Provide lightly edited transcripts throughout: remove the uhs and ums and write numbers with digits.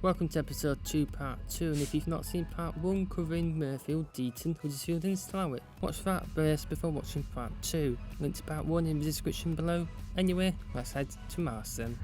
Welcome to episode 2 part 2, and if you've not seen part 1 covering Mirfield, Deaton, Huddersfield and Stalybridge, watch that first before watching part 2. Link to part 1 in the description below. Anyway, let's head to Marsden.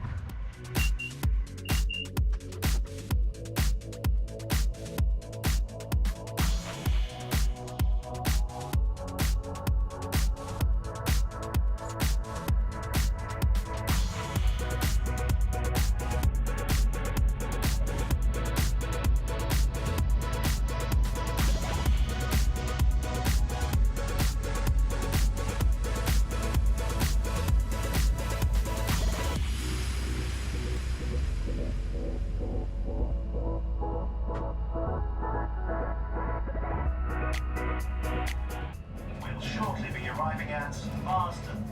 Shortly be arriving at Marsden.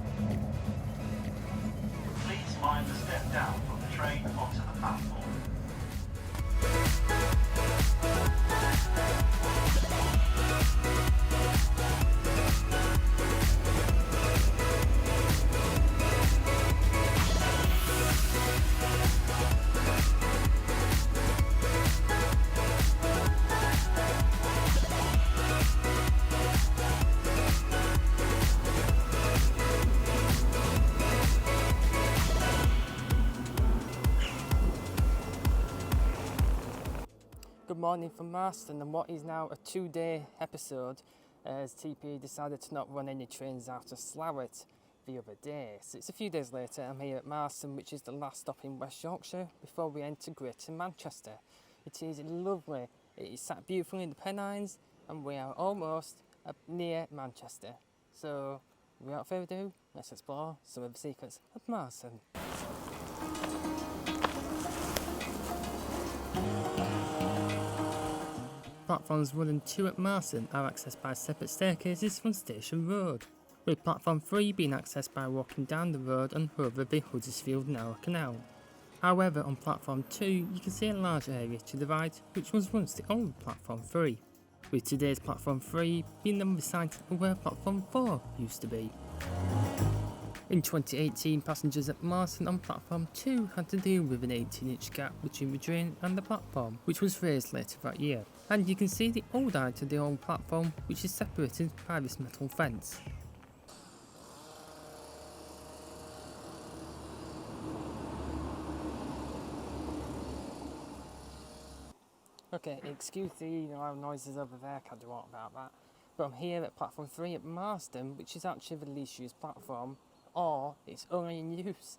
Please mind the step down from the train onto the platform. Good morning from Marsden, and what is now a 2-day episode as TP decided to not run any trains out of Slough the other day. So it's a few days later. I'm here at Marsden, which is the last stop in West Yorkshire before we enter Greater Manchester. It is lovely, it is sat beautifully in the Pennines, and we are almost near Manchester. So without further ado, let's explore some of the secrets of Marsden. Platforms 1 and 2 at Marsden are accessed by separate staircases from Station Road, with platform 3 being accessed by walking down the road and over the Huddersfield Narrow Canal. However, on platform 2 you can see a large area to the right which was once the old platform 3, with today's platform 3 being on the site of where platform 4 used to be. In 2018, passengers at Marsden on platform 2 had to deal with an 18-inch gap between the train and the platform, which was raised later that year. And you can see the old eye to the old platform, which is separated by this metal fence. Okay, excuse the loud noises over there, can't do what about that. But I'm here at platform 3 at Marsden, which is actually the least used platform, or it's only in use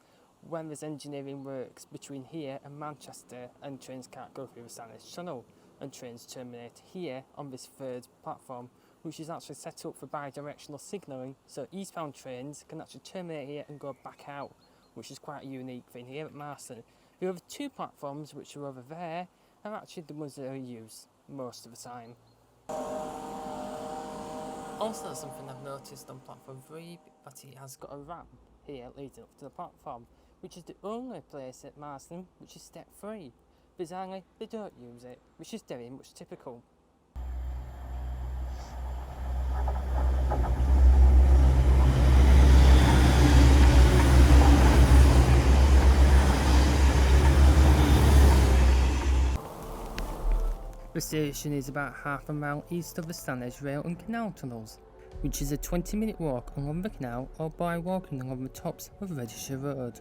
when there's engineering works between here and Manchester and trains can't go through the Sandwich Tunnel, and trains terminate here on this third platform, which is actually set up for bi-directional signalling, so eastbound trains can actually terminate here and go back out, which is quite a unique thing here at Marsden. The other two platforms, which are over there, are actually the ones that are used most of the time. Also, something I've noticed on platform 3, that it has got a ramp here leading up to the platform, which is the only place at Marsden which is step free. Bizarrely, they don't use it, which is very much typical. The station is about half a mile east of the Sandwich Rail and Canal tunnels, which is a 20-minute walk along the canal or by walking along the tops of Redishire Road.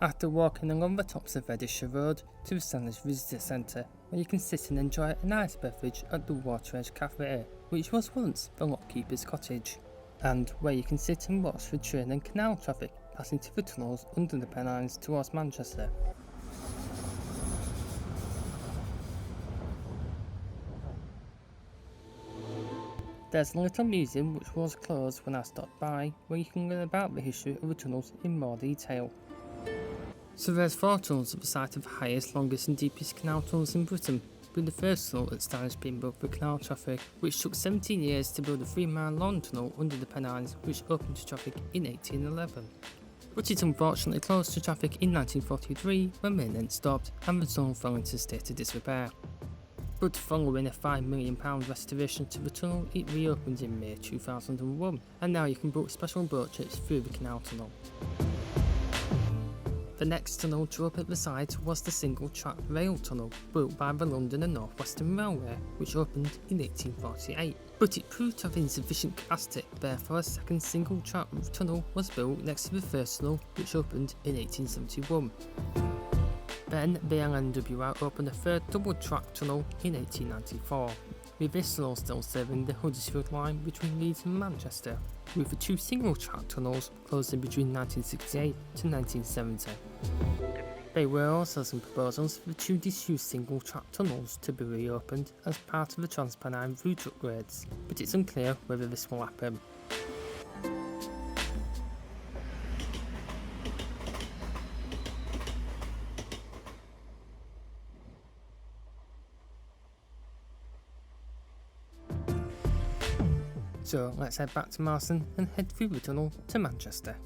After walking along the tops of Redishire Road to the Sandwich Visitor Centre, where you can sit and enjoy a nice beverage at the Water Edge Cafe, which was once the lockkeeper's cottage, and where you can sit and watch the train and canal traffic passing through the tunnels under the Pennines towards Manchester. There's a little museum which was closed when I stopped by, where you can learn about the history of the tunnels in more detail. So there's 4 tunnels at the site of the highest, longest and deepest canal tunnels in Britain, with the first tunnel at Stalybridge being built for canal traffic, which took 17 years to build a 3-mile long tunnel under the Pennines, which opened to traffic in 1811. But it unfortunately closed to traffic in 1943 when maintenance stopped and the tunnel fell into a state of disrepair. But following a £5 million restoration to the tunnel, it reopened in May 2001, and now you can book special boat trips through the canal tunnel. The next tunnel to open at the site was the single-track rail tunnel, built by the London and North Western Railway, which opened in 1848. But it proved to have insufficient capacity, therefore a second single-track tunnel was built next to the first tunnel, which opened in 1871. Then the LNWR opened a third double-track tunnel in 1894, with this tunnel still serving the Huddersfield line between Leeds and Manchester, with the two single-track tunnels closing between 1968 to 1970. There were also some proposals for the two disused single-track tunnels to be reopened as part of the Trans-Pennine route upgrades, but it's unclear whether this will happen. So let's head back to Marsden and head through the tunnel to Manchester.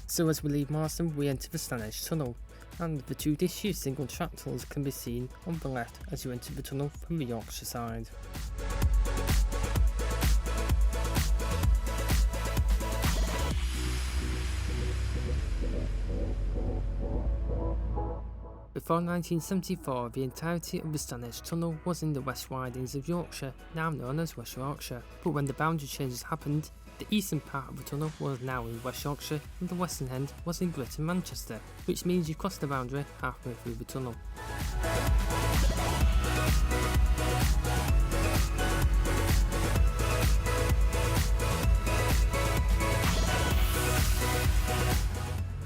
So as we leave Marsden, we enter the Stanage Tunnel, and the two disused single track tunnels can be seen on the left as you enter the tunnel from the Yorkshire side. Before 1974, the entirety of the Stanage Tunnel was in the West Ridings of Yorkshire, now known as West Yorkshire, but when the boundary changes happened, the eastern part of the tunnel was now in West Yorkshire and the western end was in Greater Manchester, which means you cross the boundary halfway through the tunnel.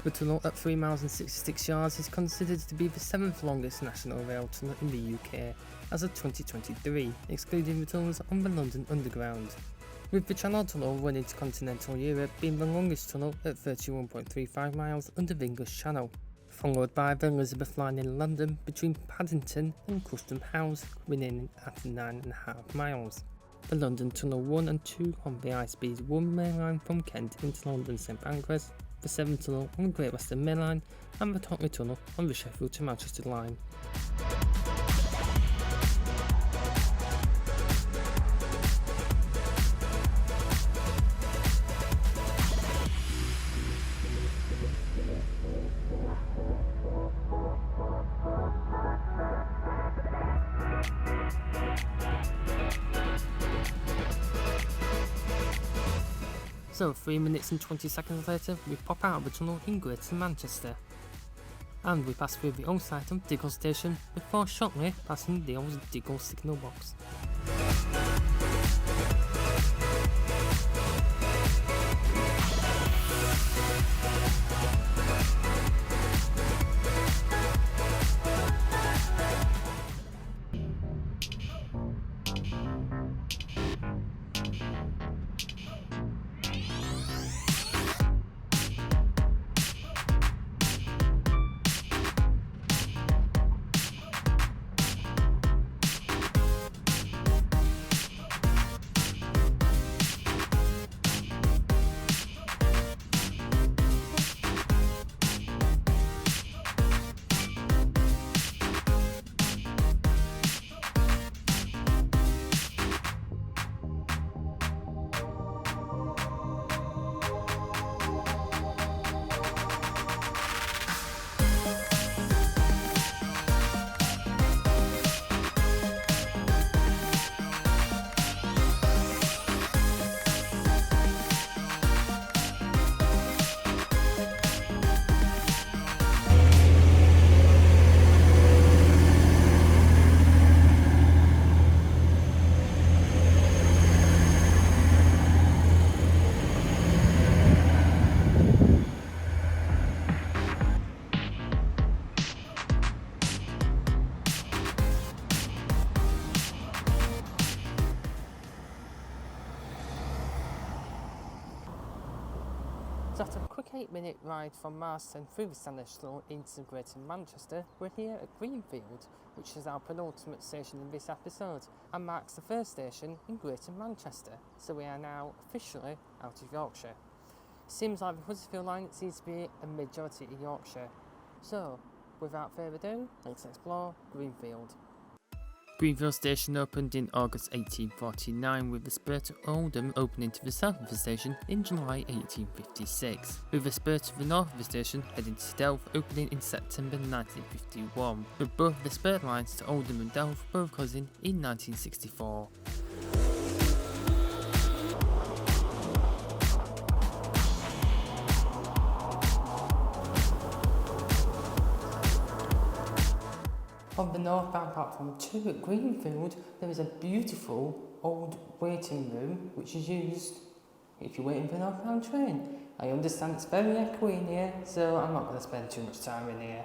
The tunnel at 3 miles and 66 yards is considered to be the 7th longest national rail tunnel in the UK as of 2023, excluding the tunnels on the London Underground, with the Channel Tunnel running to continental Europe being the longest tunnel at 31.35 miles under the English Channel, followed by the Elizabeth Line in London between Paddington and Custom House, coming in at 9.5 miles. The London Tunnel 1 and 2 on the high-speed 1 main line from Kent into London St Pancras, the Severn Tunnel on the Great Western Main Line, and the Tottenham Tunnel on the Sheffield to Manchester line. So 3 minutes and 20 seconds later, we pop out of the tunnel in Greater Manchester, and we pass through the old site of Diggle Station before shortly passing the old Diggle signal box. So after a quick 8-minute ride from Marsden through the Sandwich Tunnel into Greater Manchester, we're here at Greenfield, which is our penultimate station in this episode and marks the first station in Greater Manchester, so we are now officially out of Yorkshire. It seems like the Huddersfield line seems to be a majority in Yorkshire. So, without further ado, let's explore Greenfield. Greenfield station opened in August 1849 with the spur to Oldham opening to the south of the station in July 1856, with the spur to the north of the station heading to Delft opening in September 1951, with both the spur lines to Oldham and Delft both closing in 1964. On the northbound platform 2 at Greenfield, there is a beautiful old waiting room which is used if you're waiting for a northbound train. I understand it's very echoey in here, so I'm not going to spend too much time in here.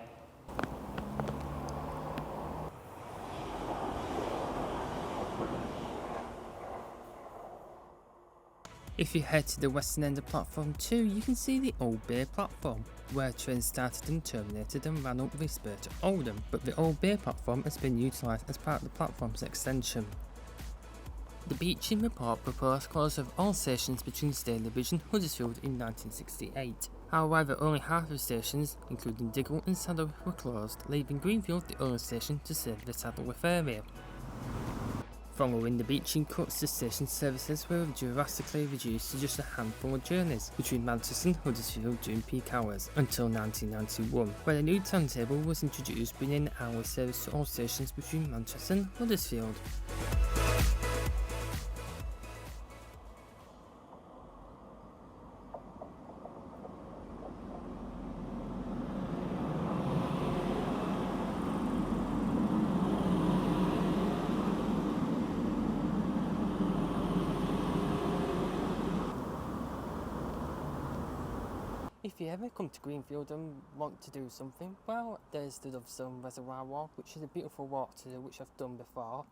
If you head to the western end of platform 2, you can see the Old Bay platform, where trains started and terminated and ran up the spur to Oldham, but the Old Bay platform has been utilised as part of the platform's extension. The Beeching report proposed closure of all stations between Stalybridge and Huddersfield in 1968. However, only half of the stations, including Diggle and Saddleworth, were closed, leaving Greenfield the only station to serve the Saddleworth area. Following the Beeching cuts, the station services were drastically reduced to just a handful of journeys between Manchester and Huddersfield during peak hours, until 1991, when a new timetable was introduced bringing hourly service to all stations between Manchester and Huddersfield. If you ever come to Greenfield and want to do something, well, there's the Lovestone Reservoir Walk, which is a beautiful walk to do, which I've done before.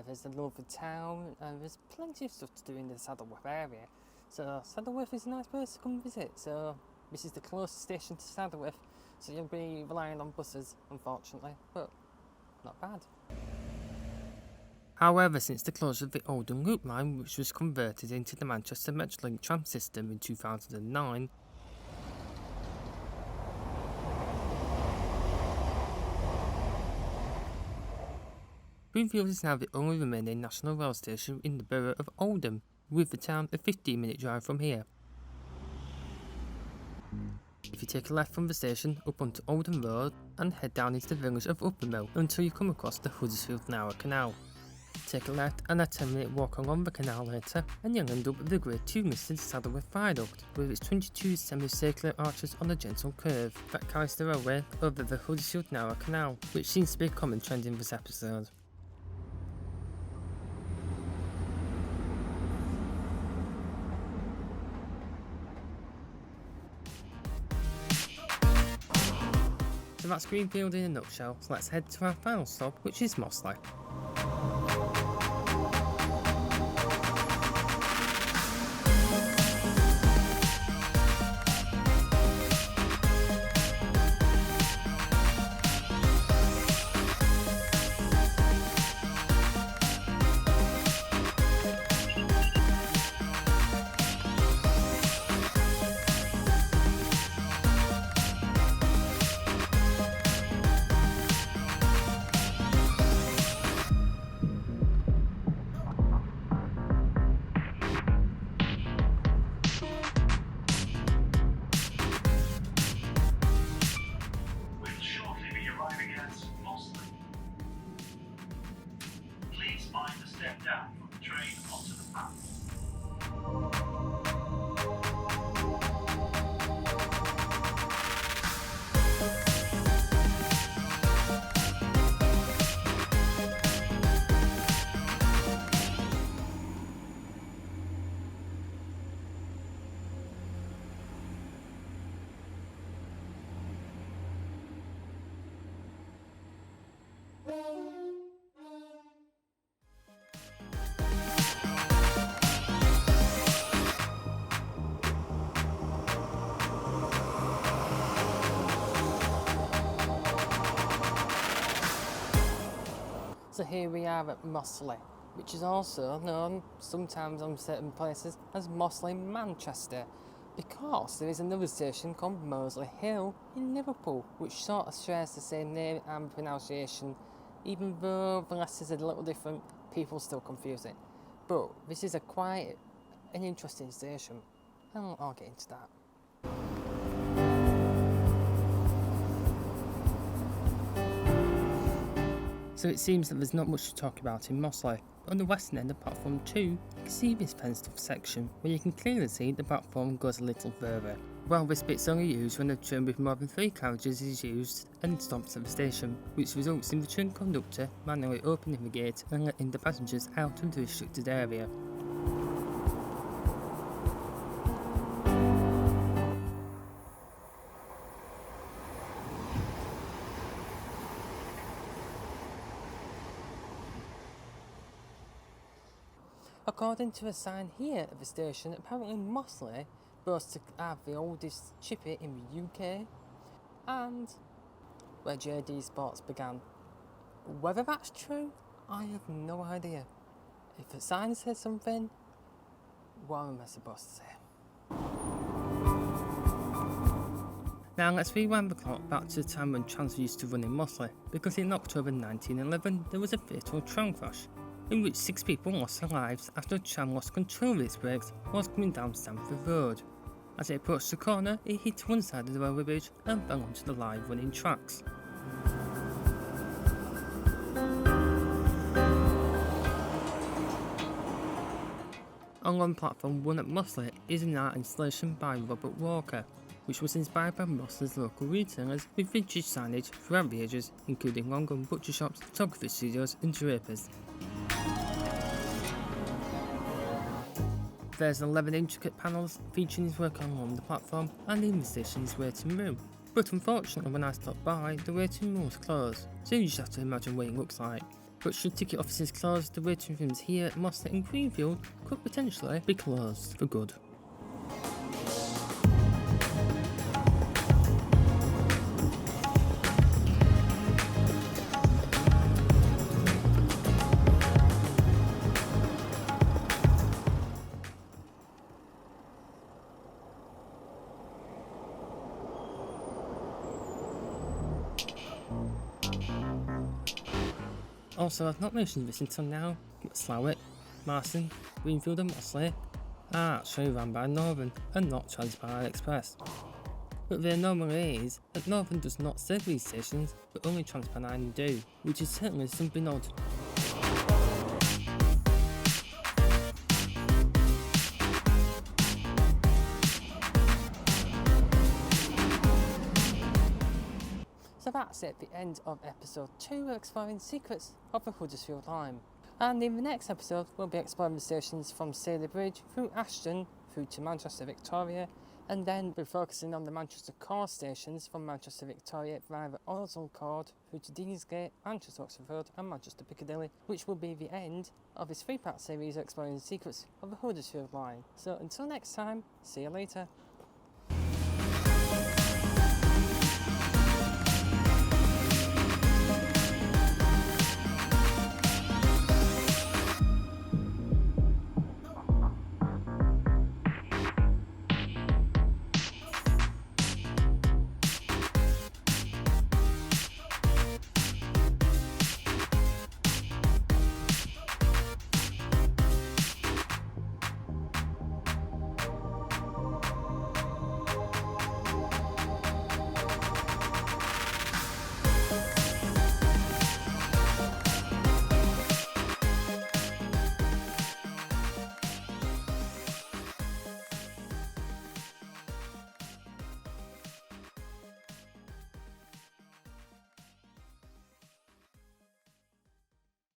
There's the Lovely Town, and there's plenty of stuff to do in the Saddleworth area. So Saddleworth is a nice place to come visit. So this is the closest station to Saddleworth, so you'll be relying on buses, unfortunately, but not bad. However, since the closure of the Oldham Loop line, which was converted into the Manchester Metrolink tram system in 2009, Greenfield is now the only remaining National Rail station in the borough of Oldham, with the town a 15-minute drive from here. If you take a left from the station up onto Oldham Road and head down into the village of Uppermill until you come across the Huddersfield-Nowra Canal. Take a left and a 10-minute walk along the canal later and you'll end up with the Grade 2 listed Saddleworth Viaduct with its 22 semicircular arches on a gentle curve that carries the railway over the Huddersfield-Nowra Canal, which seems to be a common trend in this episode. So that's Greenfield in a nutshell, so let's head to our final stop, which is Mosley. So here we are at Mosley, which is also known sometimes on certain places as Mosley Manchester, because there is another station called Mosley Hill in Liverpool, which sort of shares the same name and pronunciation. Even though the letters are a little different, people still confuse it. But this is quite an interesting station, and I'll get into that. So it seems that there's not much to talk about in Mosley, but on the western end of platform 2, you can see this fenced off section where you can clearly see the platform goes a little further. Well, this bit's only used when a train with more than 3 carriages is used and stops at the station, which results in the train conductor manually opening the gate and letting the passengers out of the restricted area. According to a sign here at the station, apparently Mosley boasts to have the oldest chippy in the UK and where JD Sports began. Whether that's true, I have no idea. If the sign says something, what am I supposed to say? Now let's rewind the clock back to the time when trams used to run in Mosley, because in October 1911 there was a fatal tram crash, in which 6 people lost their lives after a tram lost control of its brakes whilst coming down Stamford Road. As it approached the corner, it hit one side of the railway bridge and fell onto the live running tracks. On platform 1 at Mosley is an art installation by Robert Walker, which was inspired by Mosley's local retailers with vintage signage throughout the ages, including long-run butcher shops, photography studios and drapers. There's 11 intricate panels featuring his work along the platform and in the station's waiting room. But unfortunately when I stopped by, the waiting room was closed, so you just have to imagine what it looks like. But should ticket offices close, the waiting rooms here at Mosley and Greenfield could potentially be closed for good. Also, I've not mentioned this until now, but Slough, Marsden, Greenfield and Mossley are actually run by Northern and not Transpennine Express. But the anomaly is that Northern does not serve these stations, but only Transpennine do, which is certainly something odd. So that's it, the end of episode 2 of exploring secrets of the Huddersfield line. And in the next episode we'll be exploring the stations from Stalybridge through Ashton through to Manchester Victoria, and then we're focusing on the Manchester core stations from Manchester Victoria via the ordsall chord through to Deansgate, Manchester Oxford Road and Manchester Piccadilly, which will be the end of this 3-part series exploring the secrets of the Huddersfield line. So until next time, see you later.